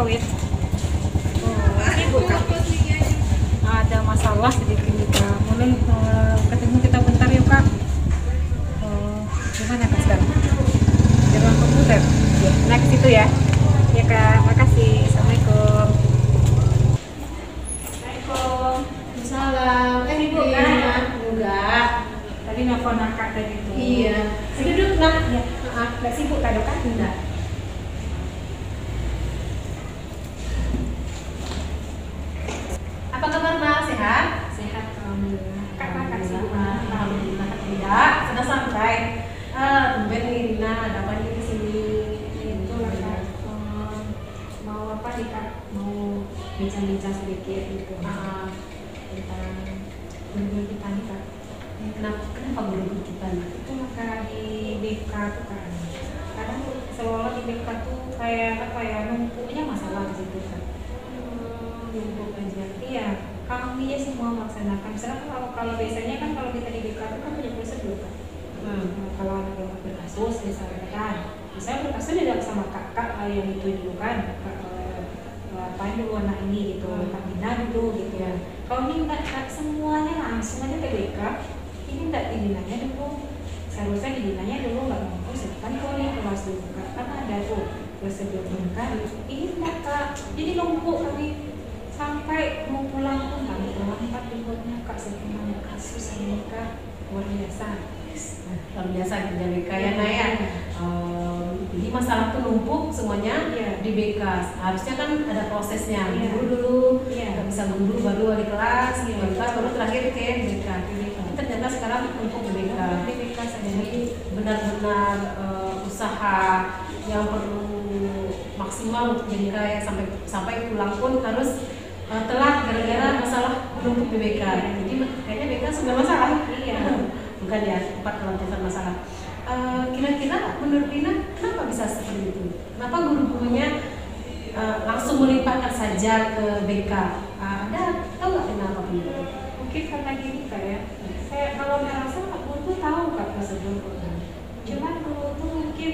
kawin. Sibuk Kak. Ada masalah sedikit nih Kak. Boleh ketemu kita bentar yuk Kak. Gimana Kak sekarang? Di ruang komputer? Ya, nah ke situ ya. Ya Kak, makasih. Assalamualaikum. Assalamualaikum. Salam. Sibuk kan? Enggak. Tadi nelfon Kak tadi tuh. Iya. Duduk nak. Ya. Nggak sibuk Kak, Dok? Enggak. Apa kabar Mbak? Sehat? Sehat alhamdulillah. Kak sibuk. Alhamdulillah tidak. Sudah santai. Tumben nih Rina, ada apa nih di sini? Itu lah Kak. Mau apa nih Kak? Mau bincang-bincang sedikit gitu. Tentang guru kita nih Kak. Kenapa guru kita nih? Itu maka di BK tuh kan. Kadang seolah di BK tuh kayak apa ya, numpuknya masalah di situ kan. Numpuk aja. Iya, kami ya semua melaksanakan. Misalnya kalau biasanya kan kalau kita di BK tuh kan punya prosedur kan. Kalau ada yang berkasus misalnya kan, misalnya berkasus tidak sama kakak yang itu dulu kan, apain dulu anak ini gitu, Kak Dina dulu gitu ya. Kalau ini enggak semuanya langsung aja ke BK, ini enggak dibinanya dulu, seharusnya dibinanya dulu nggak mampu, kan kalau ini kelas dulu Kak, karena ada tuh prosedurnya kan, ini enggak Kak, jadi numpuk kami sampai mau pulang pun kami terlambat dibuatnya Kak, sebenarnya kasus ini Kak luar biasa. Luar biasa kerja BK ya Naya. Jadi masalah tuh numpuk semuanya di BK. Harusnya kan ada prosesnya. Guru dulu, nggak bisa guru baru wali kelas, baru terakhir ke BK. Tapi ternyata sekarang numpuk di BK. Jadi benar-benar usaha yang perlu maksimal untuk BK ya, sampai pulang pun harus telat gara-gara masalah numpuk di BK. Jadi kayaknya BK sudah masalah. Bukan ya, tempat pelampiasan masalah. Kira-kira menurut Rina kenapa bisa seperti itu? Kenapa guru-gurunya langsung melimpahkan saja ke BK? Ada tahu nggak kenapa begitu? Mungkin karena gini Kak ya, saya kalau merasa Pak Guru tuh tahu Kak prosedur program. Cuman Guru tuh mungkin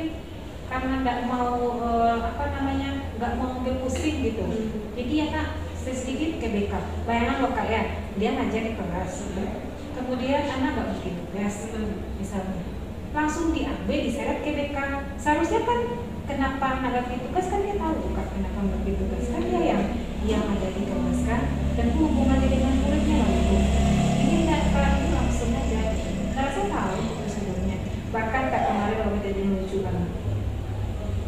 karena nggak mau nggak mau ambil pusing gitu. Jadi ya Kak sedikit ke BK. Bayangkan loh Kak ya, dia ngajar di kelas. Kemudian anak nggak bikin tugas misalnya, langsung diambil diseret ke BK. Seharusnya kan kenapa anak nggak bikin tugas kan dia tahu Kak kenapa nggak bikin tugas, kan dia yang ada di kelas kan, dan hubungannya dengan muridnya lalu ini nggak Kak, langsung aja karena saya tahu prosedurnya. Bahkan Kak kemarin waktu jadi lucu banget,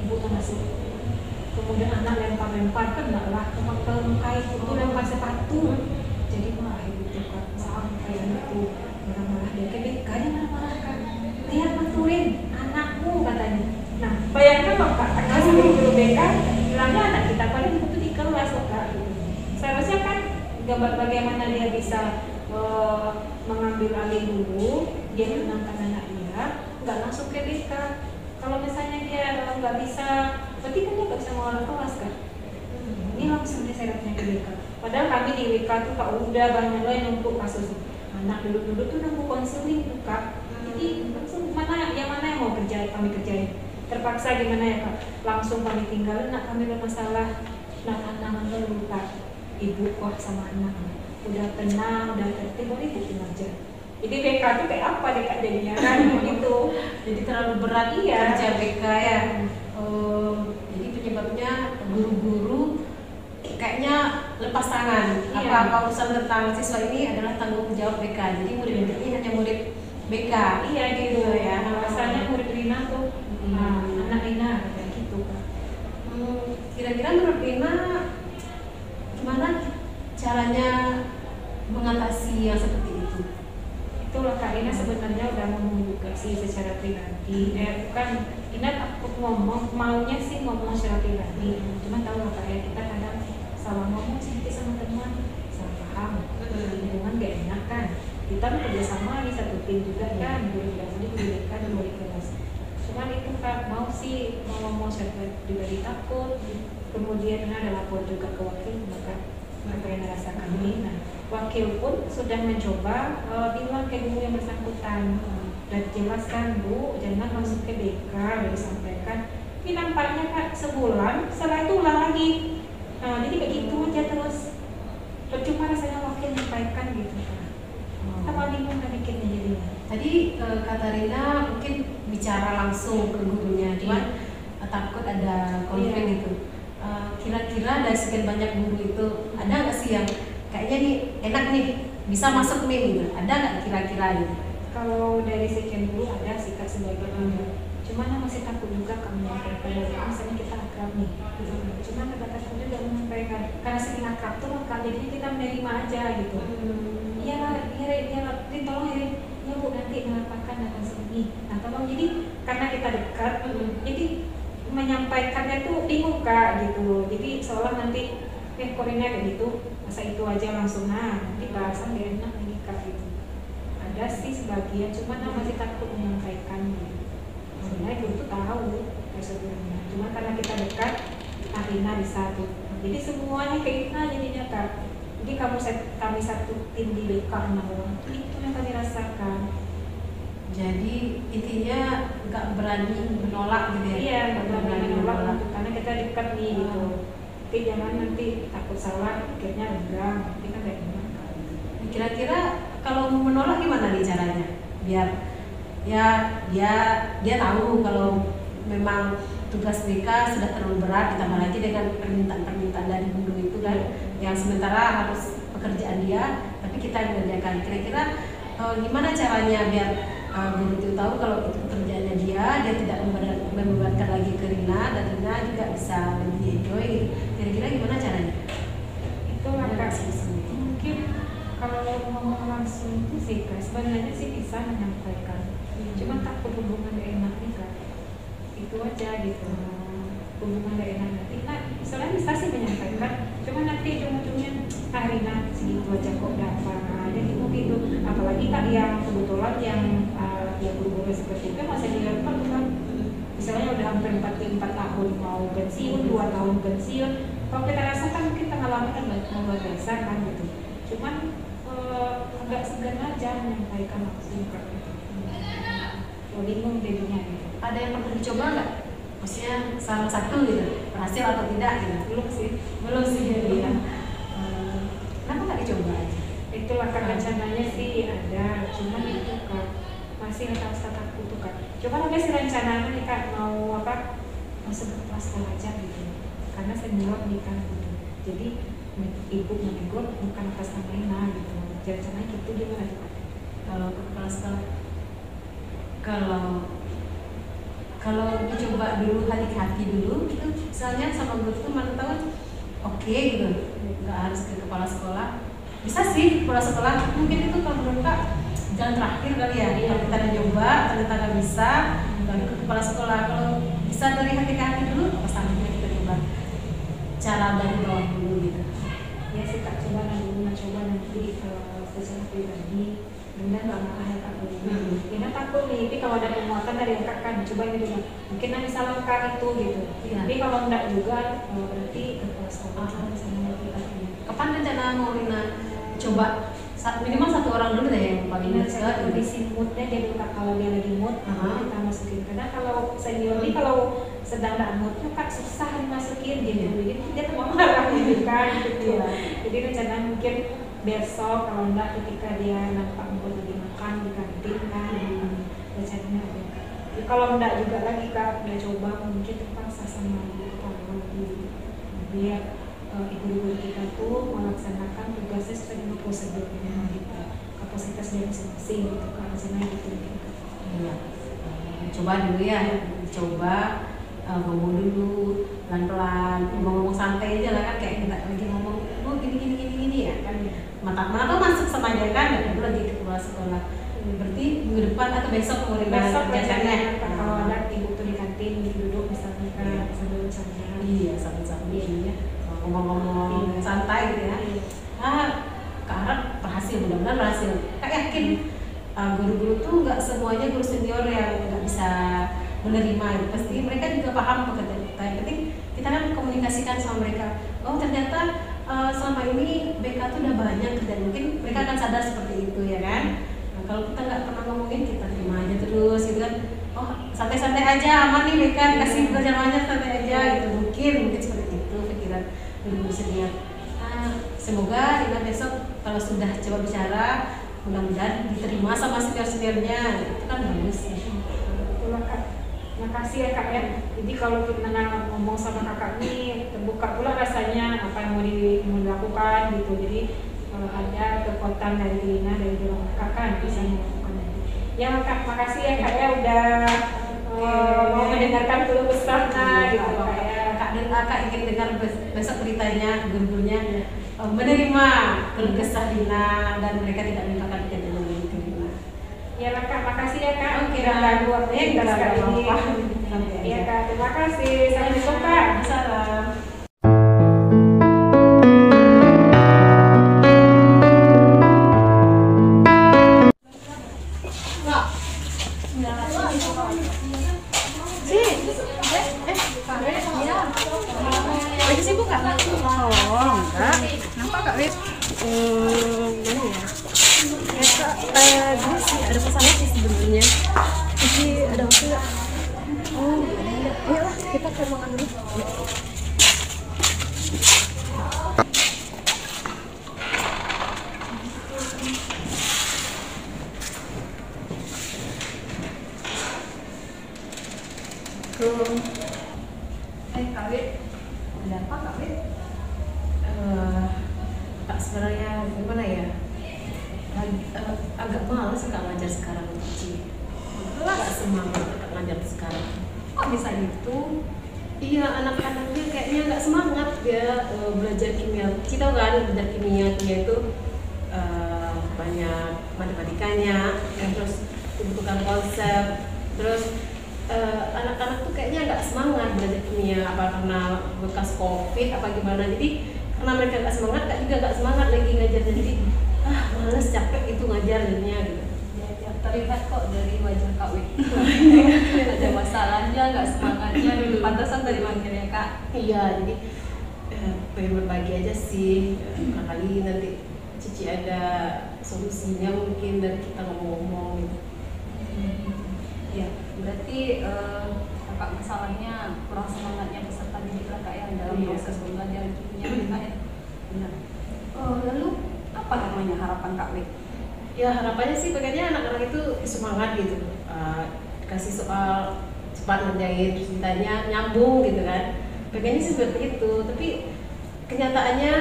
ibu tuh masuk, kemudian anak lempar-lempar kan nggak lah ke muka itu lempar sepatu, jadi marah ibu tuh Kak, sampai itu marah-marah dia ke BK, dia marah-marah Kak, lihat maturin anakmu katanya. Nah bayangkan loh Kak, karena sebagai guru BK bilangnya anak kita paling butuh di kelas loh Kak. Seharusnya kan gambar bagaimana dia bisa mengambil alih dulu, dia menenangkan anaknya, nggak langsung ke BK. Kalau misalnya dia nggak bisa, berarti kan dia nggak bisa mengolah kelas kan. Ini langsung diseretnya ke BK. Padahal kami di BK tuh Kak udah banyak loh yang numpuk kasus anak duduk-duduk tuh nunggu konseling tuh Kak. Jadi langsung mana yang mau kami kerjain. Terpaksa gimana ya Kak? Langsung kami tinggalin, nak kami bermasalah. Nah anak dulu Kak, ibu kok sama anak udah tenang, udah tertib, boleh gitu aja. Jadi BK tuh kayak apa deh Kak jadinya kan gitu. Jadi terlalu berat Kerja BK ya. Jadi penyebabnya guru-guru kayaknya lepas tangan. Apa urusan tentang siswa ini adalah tanggung jawab BK. Jadi murid ini hanya murid BK. Iya gitu ya. Asalnya murid Rina tuh anak Rina kayak gitu Kak. Kira-kira menurut Rina gimana caranya mengatasi yang seperti itu? Itulah Kak Rina sebenarnya udah ngomong juga sih secara pribadi. Bukan Rina takut ngomong, maunya sih ngomong secara pribadi. Cuma tahu lah Kak ya, kita kadang salah ngomong sedikit sama teman, salah paham, lingkungan gak enak kan. Kita bekerja sama di satu tim juga kan, guru biasa di pendidikan dan wali kelas. Cuman itu Kak mau sih mau ngomong secara pribadi takut. Kemudian ada lapor juga ke wakil, maka apa yang dirasakan ini. Nah, wakil pun sudah mencoba bilang ke guru yang bersangkutan dan jelaskan Bu, jangan masuk ke BK, udah disampaikan. Tapi nampaknya Kak sebulan setelah itu ulang lagi. Nah, jadi begitu aja terus. Percuma rasanya wakil menyampaikan gitu Kak. Sama bingung kan bikinnya jadinya. Tadi Kak Tarina mungkin bicara langsung ke gurunya, cuman takut ada konflik gitu. Kira-kira dari sekian banyak guru itu ada nggak sih yang kayaknya nih enak nih bisa masuk nih gitu? Ada nggak kira-kira gitu? Kalau dari sekian guru ada sih Kak sebagian ada. Cuman masih takut juga Kak menyampaikan. Misalnya kita akrab nih, cuman agak takut juga menyampaikan. Karena sering akrab tuh Kak, jadinya kita menerima aja gitu. Iya, tolong ya Bu nanti melaporkan akan segini. Nah tolong, jadi karena kita dekat, jadi menyampaikannya tuh bingung Kak gitu. Jadi seolah nanti Korina kayak gitu, masa itu aja langsung, nah nanti bahasan gak enak lagi Kak gitu. Ada sih sebagian, cuman masih takut menyampaikan gitu. Sebenarnya guru tuh tahu prosedurnya, cuma karena kita dekat, Rina bisa tuh. Jadi semuanya kayak kita jadinya Kak. Jadi kami satu tim di BK 6 orang, itu yang kami rasakan. Jadi intinya nggak berani menolak gitu ya? Iya, nggak berani menolak gitu, karena kita dekat nih gitu. Tapi jangan nanti takut salah, akhirnya enggak, nanti kan kayak gimana. Kira-kira kalau menolak gimana nih caranya? Biar ya dia tahu kalau memang tugas BK sudah terlalu berat, ditambah lagi dengan permintaan dari guru itu kan, yang sementara harus pekerjaan dia, tapi kita yang mengerjakan. Kira-kira gimana caranya biar guru itu tahu kalau itu pekerjaannya dia tidak membebankan lagi ke Rina, dan Rina juga bisa lebih enjoy gitu. Kira-kira gimana caranya? Itu Kak, mungkin kalau ngomong langsung itu sih Kak, sebenarnya sih bisa menyampaikan, cuma takut hubungan gak enak nih Kak, itu aja gitu. Hubungan gak enak nanti, nah misalnya bisa sih menyampaikan, cuma nanti ujung-ujungnya Rina segitu aja kok dapat. Jadi mungkin itu, apalagi Kak yang kebetulan yang guru-guru seperti itu masih di level kan, misalnya udah hampir 4 tahun mau pensiun, 2 tahun pensiun. Kalau kita rasakan mungkin pengalaman kan luar biasa kan gitu, cuman agak segan aja menyampaikan langsung Kak gitu. Bingung jadinya gitu. Ada yang pernah dicoba nggak? Maksudnya salah satu gitu, berhasil atau tidak gitu? Belum sih ya. Kenapa nggak dicoba aja? Itulah Kak, rencananya sih ada, cuman itu Kak masih rasa takut tuh Kak. Coba ada sih rencananya nih Kak, mau masuk ke kelas aja gitu, karena senior nikah gitu. Jadi ibu menegur bukan atas nama Rina gitu. Rencananya gitu gimana tuh Kak? Kalau ke kelas kalau dicoba dulu hati-hati dulu gitu, misalnya sama guru itu mantau oke gitu, nggak harus ke kepala sekolah. Bisa sih kepala sekolah, mungkin itu kalau menurut Kak jalan terakhir kali ya. Kalau kita udah coba ternyata nggak bisa, baru ke kepala sekolah. Kalau bisa dari hati ke hati dulu, apa selanjutnya kita coba cara dari bawah dulu gitu. Ya sih Kak, coba nanti secara pribadi. Bunda nggak marah ya Kak dulu. Bunda takut nih, tapi kalau ada penguatan dari Kak kan coba gitu kan. Mungkin nanti salahkan itu gitu. Iya. Tapi kalau enggak juga berarti ke kelas sekolah sama kita. Kapan rencana mau Rina coba minimal 1 orang dulu deh yang paling Saya kondisi moodnya dia buka, kalau dia lagi mood kita masukin. Karena kalau senior ini kalau sedang nggak mood tuh Kak susah dimasukin gitu. Jadi dia tuh marah gitu kan gitu. Jadi rencana mungkin besok, kalau enggak ketika dia nampak mood lagi makan di kantin kan, rencananya ada Kak. Jadi kalau enggak juga lagi Kak, dia coba mungkin terpaksa sama kepala lagi biar ibu-ibu kita tuh melaksanakan tugasnya sesuai dengan prosedurnya kita, kapasitas dia masing-masing gitu kan, misalnya gitu. Iya. Coba dulu ya, coba ngomong dulu pelan-pelan, ngomong santai aja lah kan, kayak kita lagi ngomong gini ya kan, mata masuk sama dia kan, dan dulu lagi ke kepala sekolah. Berarti minggu depan atau besok mau rencananya kalau ada ibu tuh di kantin duduk misalnya kan sambil bercanda. Iya, sambil ya. Ngomong-ngomong santai gitu ya. Kak harap berhasil, mudah-mudahan berhasil. Kak yakin guru-guru tuh nggak semuanya guru senior yang nggak bisa menerima gitu. Pasti mereka juga paham pekerjaan kita. Yang penting kita kan komunikasikan sama mereka. Oh ternyata selama ini BK tuh udah banyak kerjaan, mungkin mereka akan sadar seperti itu ya kan. Nah, kalau kita nggak pernah ngomongin, kita terima aja terus gitu kan. Oh santai-santai aja, aman nih BK, kasih pekerjaan banyak, santai aja gitu. Mungkin seperti itu pikiran guru senior. Semoga Dina besok kalau sudah coba bicara, mudah-mudahan diterima sama senior-seniornya, itu kan bagus ya. Itulah Kak. Makasih ya Kak ya. Jadi kalau kita ngomong sama kakak nih terbuka pula rasanya apa yang mau dilakukan gitu. Jadi kalau ada kekuatan dari Lina dari kakak bisa melakukan itu. Ya Kak, makasih ya Kak ya udah mau mendengarkan keluh kesahnya gitu Kak ya. Kak ingin dengar besok beritanya guru-gurunya menerima keluh kesah Dina dan mereka tidak mintakan kejadian itu. Ya Kak, makasih ya Kak. Oke, ganggu waktunya kita sekali ini. Iya Kak, terima kasih. Sampai jumpa Kak. Salam. Lagi sibuk nggak? Oh enggak. Kenapa Kak Wit? Gimana ya? Gue sih ada pesanan sih sebenarnya. Jadi ada waktu nggak? Oh, iyalah kita ke ruangan dulu. Ya. Kak Wit, ada apa Kak Wit? Kak sebenarnya gimana ya? Agak malas Kak ngajar sekarang Cici. Gak semangat Kak ngajar sekarang. Kok bisa gitu? Iya, anak-anaknya kayaknya nggak semangat dia belajar kimia. Cici tahu kan belajar kimia itu banyak matematikanya, terus dibutuhkan konsep, terus anak-anak tuh kayaknya nggak semangat belajar kimia, apa karena bekas covid apa gimana. Jadi karena mereka nggak semangat, Kak juga nggak semangat lagi ngajarnya. Jadi males, capek itu ngajarnya gitu. Ya, terlihat kok dari wajah Kak Wit. Ada masalahnya, nggak semangatnya. Pantasan dari manggilnya Kak. Iya, jadi pengen berbagi aja sih. Kali nanti Cici ada solusinya mungkin dari kita ngomong-ngomong gitu. Ya, berarti Kakak masalahnya kurang semangatnya peserta didik Kak yang dalam proses pembelajaran kimia Kak ya. Benar. Lalu apa namanya harapan Kak Wit? Ya harapannya sih pengennya anak-anak itu semangat gitu. Kasih soal cepat ngerjain, terus ditanya nyambung gitu kan. Pengennya sih seperti itu, tapi kenyataannya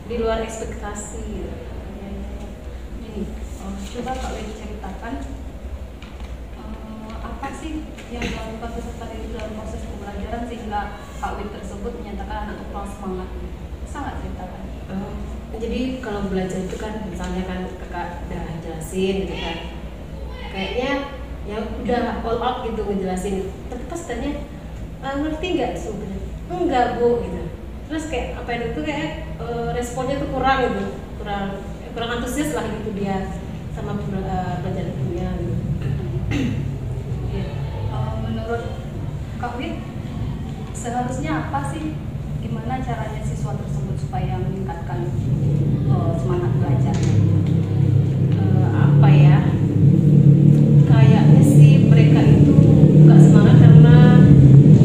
di luar ekspektasi gitu. Jadi, coba Kak Wit ceritakan apa sih yang dilakukan peserta didik dalam proses pembelajaran sehingga Kak Wit tersebut menyatakan anak kurang semangat. Bisa nggak ceritakan? Jadi kalau belajar itu kan misalnya kan kakak udah jelasin gitu kan, kayaknya ya udah all out gitu ngejelasin, tapi pas tanya ngerti nggak sebenarnya? Enggak Bu gitu. Terus kayak apa itu kayak responnya tuh kurang gitu, kurang antusias lah gitu dia sama belajar kimia gitu. Menurut Kak Wit, seharusnya apa sih? Gimana caranya siswa tersebut supaya meningkatkan semangat belajar? Apa ya? Kayaknya sih mereka itu nggak semangat karena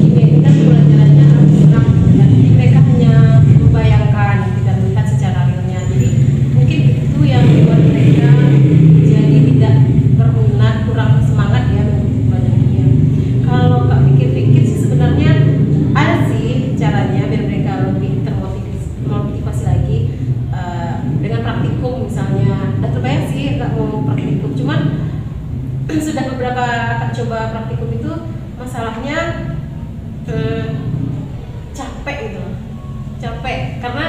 kimia ini kan pelajarannya abstrak, jadi mereka hanya membayangkan, tidak melihat secara realnya. Jadi mungkin itu yang membuat mereka jadi tidak berminat, kurang semangat ya untuk belajar kimia. Kalau Kak pikir-pikir sih sebenarnya ada sih caranya biar mereka lebih termotivasi lagi dengan praktikum misalnya. Udah terbayang sih nggak mau praktikum, cuman sudah beberapa Kak coba praktikum itu masalahnya capek gitu loh. Capek karena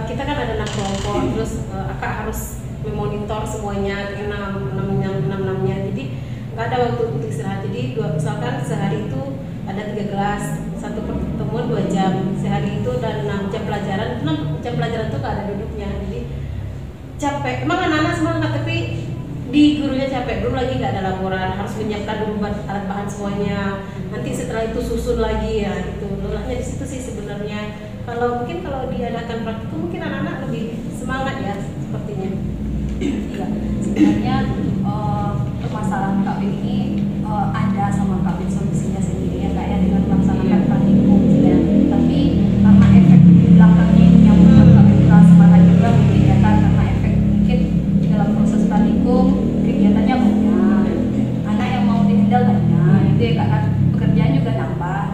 kita kan ada 6 kelompok, terus Kak harus memonitor semuanya enam-enamnya, jadi nggak ada waktu untuk istirahat. Jadi misalkan sehari itu ada 3 kelas, satu pertemuan 2 jam, sehari itu dan 6 jam pelajaran. 6 jam pelajaran itu nggak ada duduknya, jadi capek. Emang anak-anak semangat tapi di gurunya capek, belum lagi nggak ada laporan, harus menyiapkan dulu alat bahan semuanya, nanti setelah itu susun lagi ya gitu. Lelahnya di situ sih sebenarnya. Kalau diadakan praktikum mungkin anak-anak lebih semangat ya sepertinya. Iya, sebenarnya permasalahan Kak Wit ini ada sama Kak Wit solusinya sendiri ya Kak ya, dengan melaksanakan praktikum ya. Tapi karena efek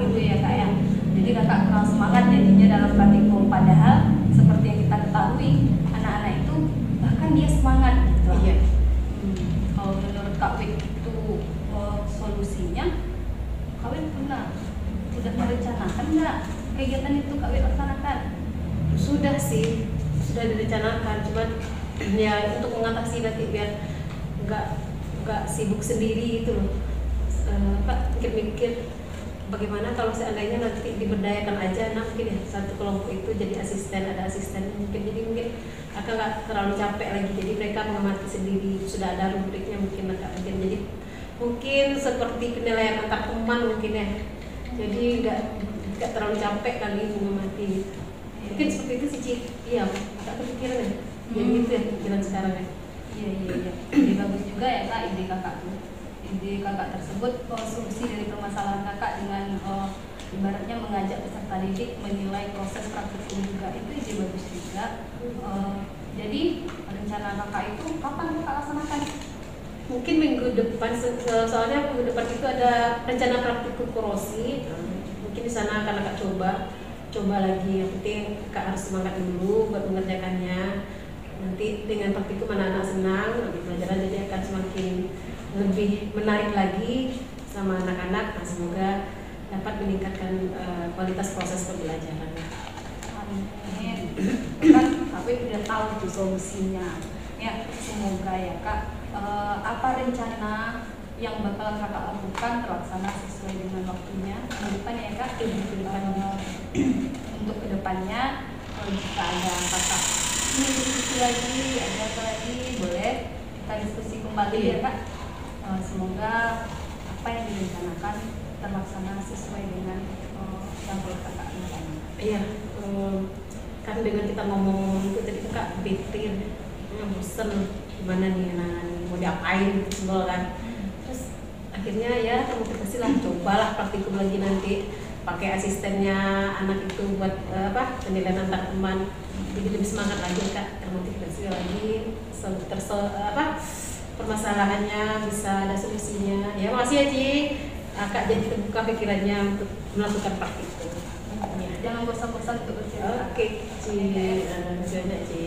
gitu ya kak ya. Jadi kakak kurang semangat jadinya dalam praktikum, padahal seperti yang kita ketahui anak-anak itu bahkan dia semangat gitu. Iya. Kalau menurut Kak Wit itu solusinya, Kak Wit udah merencanakan nggak kegiatan itu Kak Wit laksanakan? Sudah sih, sudah direncanakan, cuman ya untuk mengatasi nanti biar nggak sibuk sendiri itu loh. Kak mikir-mikir bagaimana kalau seandainya nanti diberdayakan aja anak mungkin ya satu kelompok itu jadi ada asisten mungkin, jadi mungkin akan nggak terlalu capek lagi, jadi mereka mengamati sendiri, sudah ada rubriknya mungkin agak mungkin, jadi mungkin seperti penilaian antar teman mungkin ya, jadi nggak terlalu capek kali mengamati. Mungkin seperti itu sih Ci. Iya, agak kepikiran ya. Jadi gitu ya pikiran sekarang ya. Iya. Jadi bagus juga ya kak ide kakak tuh. Ide kakak tersebut solusi dari permasalahan kakak dengan ibaratnya mengajak peserta didik menilai proses praktik ini juga, itu ide bagus juga. Jadi rencana kakak itu kapan kakak laksanakan? Mungkin minggu depan, soalnya minggu depan itu ada rencana praktikum korosi. Mungkin di sana akan agak coba lagi, yang penting Kak harus semangat dulu buat mengerjakannya. Nanti dengan praktikum anak-anak senang, nanti pelajaran jadi akan semakin lebih menarik lagi sama anak-anak. Nah, semoga dapat meningkatkan kualitas proses pembelajaran. Amin. Kan Kak Wit udah tahu tuh solusinya. Ya, semoga ya Kak apa rencana yang bakal kakak lakukan terlaksana sesuai dengan waktunya ke depan ya kak. Untuk kedepannya jika ada kakak ini diskusi lagi, ada apa lagi, boleh kita diskusi kembali ya kak. Semoga apa yang direncanakan terlaksana sesuai dengan yang perlu kakak rencanakan. Iya, kan dengan kita ngomong itu tadi kak betir, bosen gimana nih mau diapain gitu semua kan. Terus akhirnya ya termotivasi lah, cobalah praktikum lagi nanti pakai asistennya anak itu buat penilaian antar teman, jadi lebih semangat lagi kak, termotivasi lagi, permasalahannya bisa ada solusinya. Ya makasih ya Ci, kak jadi terbuka pikirannya untuk melakukan praktikum. Ya. Jangan bosan-bosan untuk bercerita. Oke Ci, makasih banyak Ci.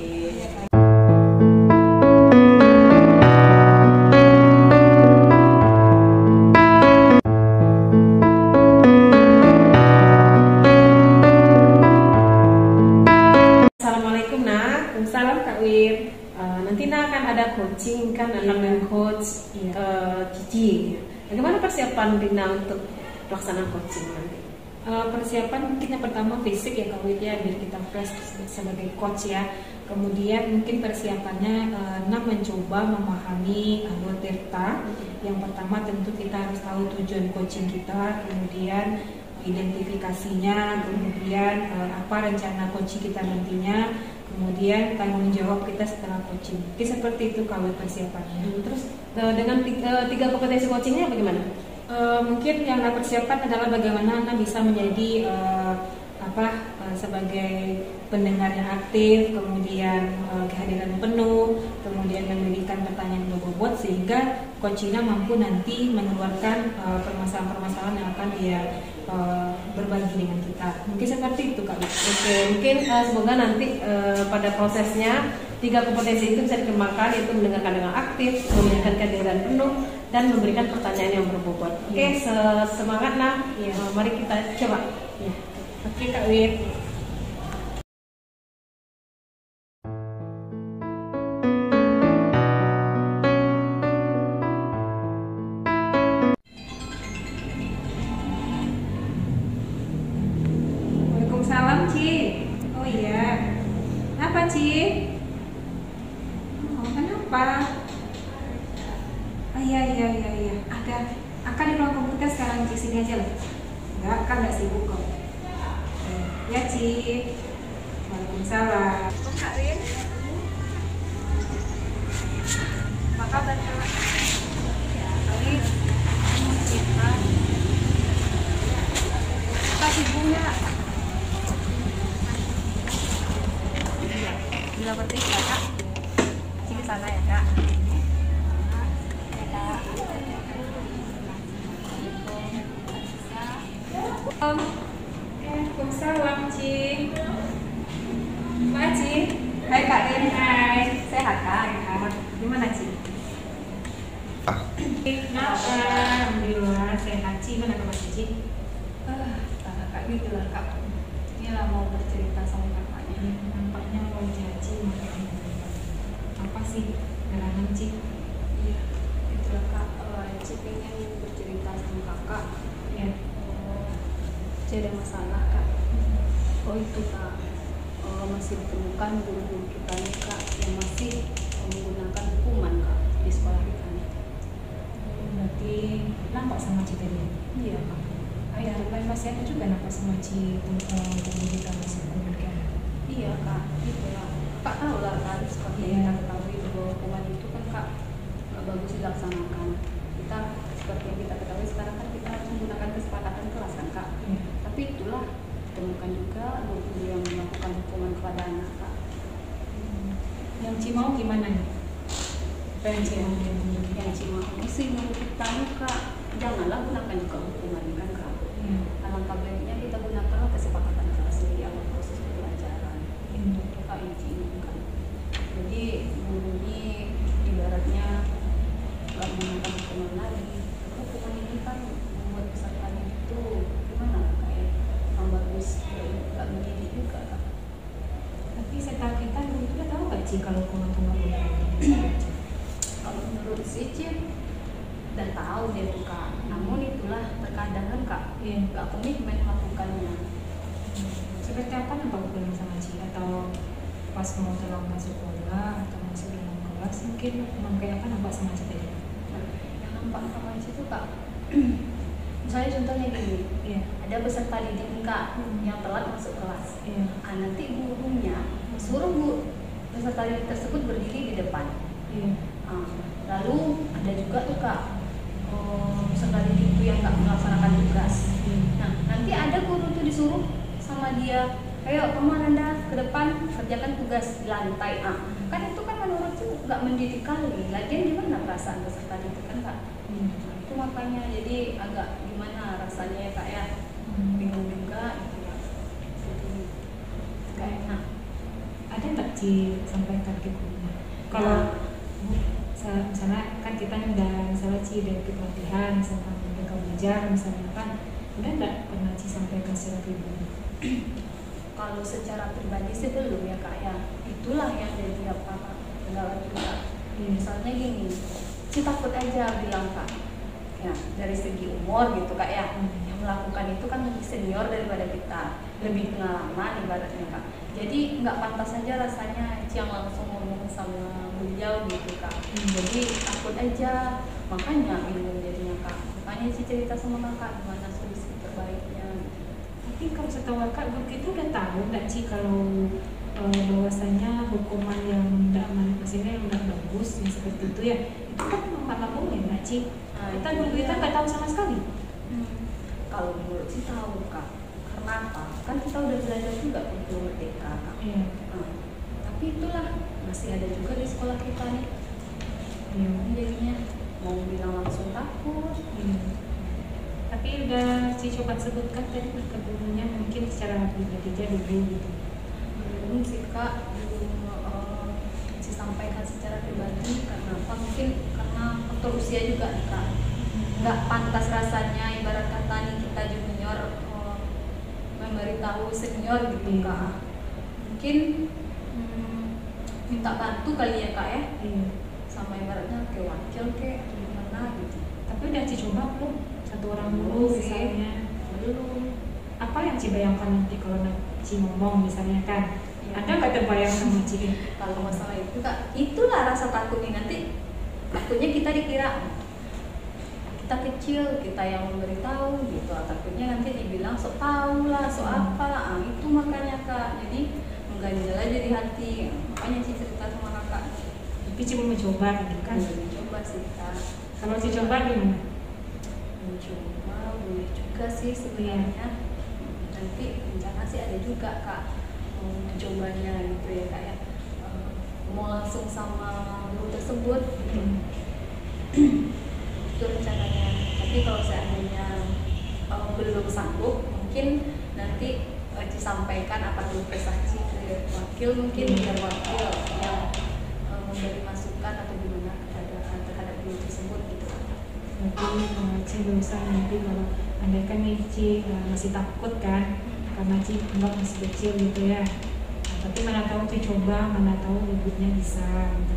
Coaching kan akan coach Cici. Bagaimana persiapan Rina untuk pelaksanaan coaching nanti? Persiapan mungkin yang pertama fisik ya Kak Wit ya, biar kita fresh sebagai coach ya. Kemudian mungkin persiapannya mencoba memahami alur Tirta. Yang pertama tentu kita harus tahu tujuan coaching kita, kemudian identifikasinya, kemudian apa rencana coaching kita nantinya, kemudian tanggung jawab kita setelah coaching. Jadi seperti itu kalau persiapannya. Terus dengan tiga kompetensi coachingnya bagaimana? Mungkin yang persiapan adalah bagaimana Anda bisa menjadi sebagai pendengar yang aktif, kemudian kehadiran penuh, kemudian memberikan pertanyaan berbobot sehingga coachingnya mampu nanti mengeluarkan permasalahan-permasalahan yang akan dia berbagi dengan kita. Mungkin seperti itu Kak. Oke, mungkin semoga nanti pada prosesnya tiga kompetensi itu bisa dikembangkan, yaitu mendengarkan dengan aktif, memberikan kehadiran penuh, dan memberikan pertanyaan yang berbobot. Oke, semangat nah. Mari kita coba. Ya. Oke Kak Wit. Waalaikumsalam Ci. Oh iya. Apa Ci? Oh, kenapa? Oh iya. Ada. Akan di ruang komputer sekarang Ci, sini aja loh. Enggak, kan nggak sibuk kok. Ya Ci. Waalaikumsalam. Kak Win, apa kabar Kak? Kak kasih bunga. Bila penting ya Kak, sini sana ya Kak. Ya, Kak. Waalaikumsalam, Ci. Mbak Ci. Hai Kak Rin. Hai. Sehat Kak? Sehat. Gimana, Ci? Ah. Alhamdulillah sehat, Ci. Mana kabar Ci? Kak gitu lah Kak. Ini lah mau bercerita sama kakaknya. Nampaknya wajah Ci apa sih gerangan, Ci? Iya, itulah Kak. Ci pengen bercerita sama kakak. Ya. Ci ada masalah Kak. Oh itu Kak, masih ditemukan guru-guru kita nih Kak yang masih menggunakan hukuman Kak di sekolah kita nih. Berarti nampak sama Ci tadi? Iya Kak. Ada kan masih ada juga nampak sama Ci tentang kita masih komunikasi. Iya Kak, itulah. Kak tahu lah kan, seperti Iya. yang kita ketahui bahwa hukuman itu kan Kak nggak bagus dilaksanakan. Kita seperti yang kita ketahui sekarang kan kita harus menggunakan kesepakatan kelas kan Kak. Iya. Tapi itulah ditemukan juga guru yang melakukan hukuman kepada anak Kak. Yang Ci mau gimana nih? Apa yang Ci mau Yang Ci mau sih menurut kita nih Kak, janganlah gunakan juga hukuman kan Kak. Iya. Alangkah baiknya kita gunakanlah kesepakatan kelas di awal proses pembelajaran. Iya. Itu Kak yang Ci inginkan. Jadi guru ini ibaratnya nggak menggunakan hukuman lagi. Hukuman ini kan membuat pesertanya itu gimana kayak yang bagus, nggak mendidik juga Kak. Tapi setahu kita dulu juga tahu nggak Ci kalau hukuman itu nggak boleh? Kalau menurut si Cip udah tahu dia tuh Kak. Namun itulah terkadang kan Kak Iya. nggak komitmen melakukannya. Seperti apa nampak hubungan sama Ci? Atau pas mau terlambat sekolah atau masuk dalam kelas mungkin memang kayak apa nampak sama Ci tadi? Nah, yang nampak sama si itu Kak, misalnya contohnya gini, Iya. ada peserta didik nih, Kak yang telat masuk kelas. Iya. Nanti gurunya suruh peserta didik tersebut berdiri di depan. Iya. Lalu ada juga tuh Kak peserta didik itu yang nggak melaksanakan tugas. Nah nanti ada guru tuh disuruh sama dia, ayo kamu Ananda ke depan kerjakan tugas di lantai. Kan itu kan menurut tuh nggak mendidik kali. Lagian gimana perasaan peserta didik kan Kak? Itu makanya jadi agak gimana rasanya ya Kak ya, bingung juga gitu ya. Jadi nggak enak. Ada nggak Ci sampaikan ke gurunya? Kalau misalnya kan kita udah misalnya Ci udah ikut latihan misalkan mereka belajar misalnya kan udah nggak pernah Ci sampaikan secara pribadi? Kalau secara pribadi sih belum ya Kak ya. Itulah yang jadi apa Kak kendala juga. Misalnya gini, Ci takut aja bilang Kak, ya dari segi umur gitu Kak ya, yang melakukan itu kan lebih senior daripada kita, lebih pengalaman ibaratnya Kak. Jadi nggak pantas aja rasanya Ci yang langsung ngomong sama beliau gitu Kak. Jadi takut aja, makanya bingung jadinya Kak. Makanya Ci cerita sama Kakak gimana solusi terbaiknya. Tapi kalau setahu Kak guru itu udah tahu nggak Ci kalau bahwasanya hukuman yang tidak maksudnya yang tidak bagus yang seperti itu ya itu kan memang nggak boleh nggak Ci? Kita guru kita nggak tahu sama sekali. Kalau menurut sih tahu Kak. Karena apa? Kan kita udah belajar juga untuk merdeka Kak. Iya. Tapi itulah masih ada juga di sekolah kita nih. Iya. Jadinya mau bilang langsung takut. Iya. Tapi udah Ci coba sebutkan tadi ke gurunya mungkin secara pribadi aja dulu gitu. Belum sih Kak, belum Ci sampaikan secara pribadi. Karena apa? Mungkin karena faktor usia juga nih Kak. Nggak pantas rasanya ibarat kata nih kita junior memberitahu senior gitu Kak. Mungkin minta bantu kali ya Kak ya. Iya. Sama ibaratnya kayak wakil kayak gimana gitu. Tapi udah Ci coba belum? Satu orang dulu Belum sih. misalnya. Belum. Apa yang Ci bayangkan nanti kalau Ci ngomong misalnya kan? Ya. Ada nggak terbayang sama Ci? Kalau masalah itu Kak, itulah rasa takutnya nanti. Takutnya kita dikira kita kecil, kita yang memberitahu gitu. Takutnya nanti dibilang sok tahu lah, sok apa lah. Itu makanya Kak. Jadi mengganjal aja di hati. Makanya Ci cerita sama Kakak. Tapi Ci belum mencoba gitu kan? Boleh coba sih Kak. Kalau Ci coba gimana? Mencoba boleh juga sih sebenarnya. Nanti rencana sih ada juga Kak mencobanya gitu ya Kak ya. Mau langsung sama guru tersebut gitu. Itu rencananya. Tapi kalau seandainya belum sanggup mungkin nanti Ci sampaikan apa dulu prestasi ke wakil, mungkin biar wakil yang memberi masukan atau gimana terhadap guru tersebut gitu. Nanti Ci berusaha nanti kalau andaikan nih Ci masih takut kan, karena Ci anggap masih kecil gitu ya. Tapi mana tahu Ci coba, mana tahu ibunya bisa gitu,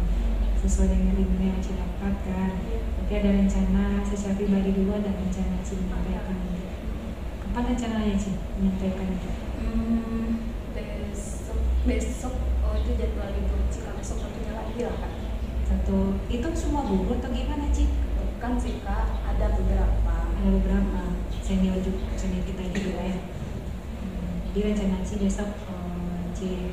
sesuai dengan ilmu yang Ci dapatkan. Tapi ada rencana secara pribadi dulu, ada rencana Ci menyampaikan gitu. Kapan rencananya Ci menyampaikan itu? Besok itu jadwal libur Ci, besok satunya lagi lah Kak. Satu itu semua guru atau gimana Ci? Kan sih Kak, ada beberapa. Ada beberapa senior kita juga ya. Jadi rencana Ci besok Ci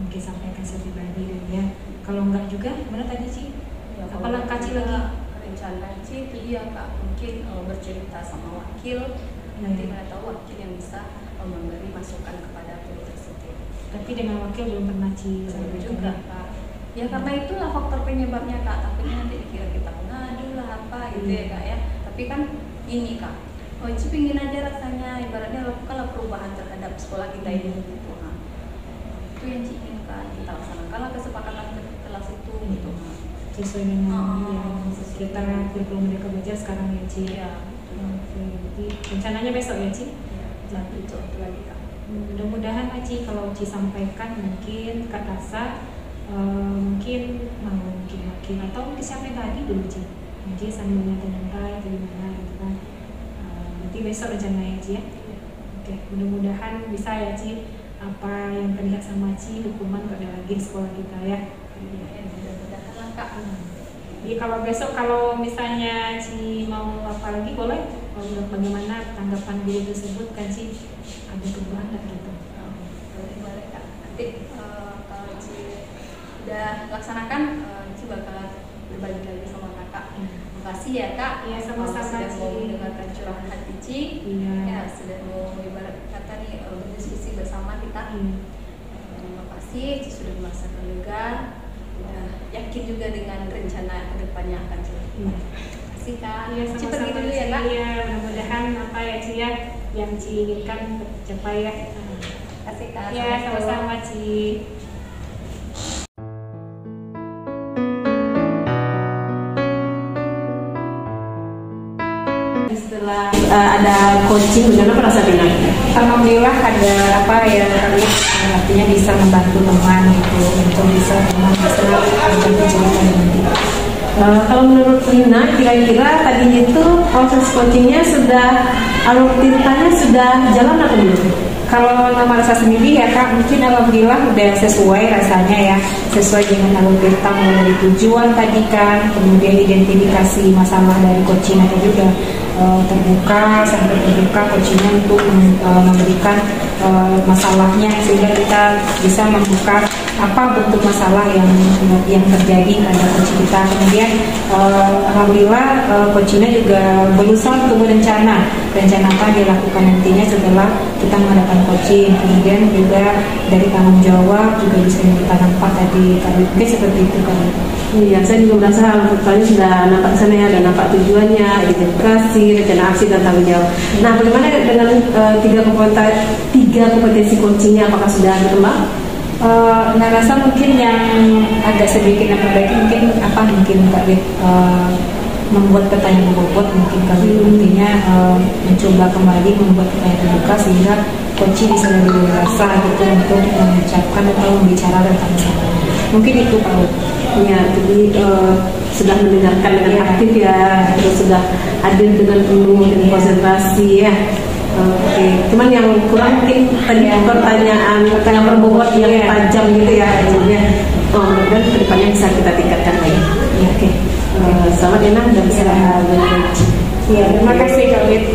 mungkin sampaikan secara pribadi dan ya. Kalau enggak juga, mana tadi Ci? Ya, apa langkah Ci lagi? Rencana Ci itu dia Kak, mungkin bercerita sama wakil, nanti mana tahu wakil yang bisa memberi masukan kepada guru tersebut. Tapi dengan wakil belum pernah Ci Belum juga Kak. Ya karena itulah faktor penyebabnya Kak, takutnya nanti dikira kita pengadu lah apa gitu ya Kak ya. Tapi kan ini Kak, Ci pingin aja rasanya ibaratnya lakukanlah perubahan terhadap sekolah kita ini gitu. Nah, itu yang Ci inginkan, kita laksanakanlah kesepakatan kelas itu gitu. Sesuai dengan yang kita kurikulum Merdeka Belajar sekarang ya Ci. Iya. Jadi rencananya besok ya Ci? Ya, itu lagi Kak. Mudah-mudahan Ci kalau Ci sampaikan mungkin Kak rasa mungkin wakil atau mungkin siapa tadi dulu Ci. Nanti sambil nyantai atau gimana gitu kan. Nanti besok rencananya Ci ya. Oke, mudah-mudahan bisa ya Ci apa yang terlihat sama Ci, hukuman gak ada lagi di sekolah kita ya. Mudah-mudahan lah Kak. Jadi kalau besok kalau misalnya Ci mau apa lagi boleh, bagaimana tanggapan guru tersebut kan Ci, ada perubahan nggak gitu? Boleh Kak. Nanti kalau Ci udah laksanakan, Ci bakal berbagi lagi sama Kakak. Makasih ya Kak. Iya, sama-sama sudah Ci. mau mendengarkan curahan hati Ci. Iya. Ya, sudah mau ibarat kata nih berdiskusi bersama kita. Makasih Ci sudah merasakan lega. Udah yakin juga dengan rencana kedepannya akan Ci. Iya. Makasih Kak. Iya, Ci sama-sama pergi dulu ya Kak. Iya, mudah-mudahan apa ya Ci ya yang Ci inginkan tercapai ya. Makasih Kak. Iya, sama-sama Ci. Setelah ada coaching, bagaimana perasaannya? Alhamdulillah ada apa ya, artinya bisa membantu teman gitu untuk bisa menjadi cerita nanti. Kalau menurut Lina, kira-kira tadi itu proses coachingnya sudah, alur ceritanya sudah jalan atau belum? Kalau nama rasa sendiri ya Kak, mungkin alhamdulillah udah sesuai rasanya ya, sesuai dengan alur cerita mulai dari tujuan tadi kan, kemudian identifikasi masalah dari coaching itu juga terbuka sampai terbuka coachingnya untuk memberikan masalahnya sehingga kita bisa membuka apa bentuk masalah yang terjadi pada coaching kita. Kemudian alhamdulillah coachingnya juga berusaha untuk berencana apa dilakukan nantinya setelah kita mengadakan coaching. Kemudian juga dari tanggung jawab juga bisa kita nampak tadi, mungkin seperti itu kan. Iya, saya juga merasa alur sudah nampak sana ya, dan nampak tujuannya, identifikasi, rencana aksi dan tanggung jawab. Nah, bagaimana dengan tiga kompetensi coachingnya, apakah sudah berkembang? Nah, rasa mungkin yang agak sedikit memperbaiki mungkin Kak Bit membuat pertanyaan berbobot mungkin kali nantinya mencoba kembali membuat pertanyaan terbuka sehingga coaching bisa lebih dewasa gitu untuk mengucapkan atau membicara tentang masalah. Mungkin itu Pak. Ya, jadi sudah mendengarkan dengan aktif ya, terus sudah hadir dengan penuh dan konsentrasi ya. Oke, cuman yang kurang mungkin tadi pertanyaan berbobot yang tajam gitu ya, akhirnya. Dan kedepannya bisa kita tingkatkan lagi. Ya, oke. Selamat ya, dan bisa terima kasih Kak Wit.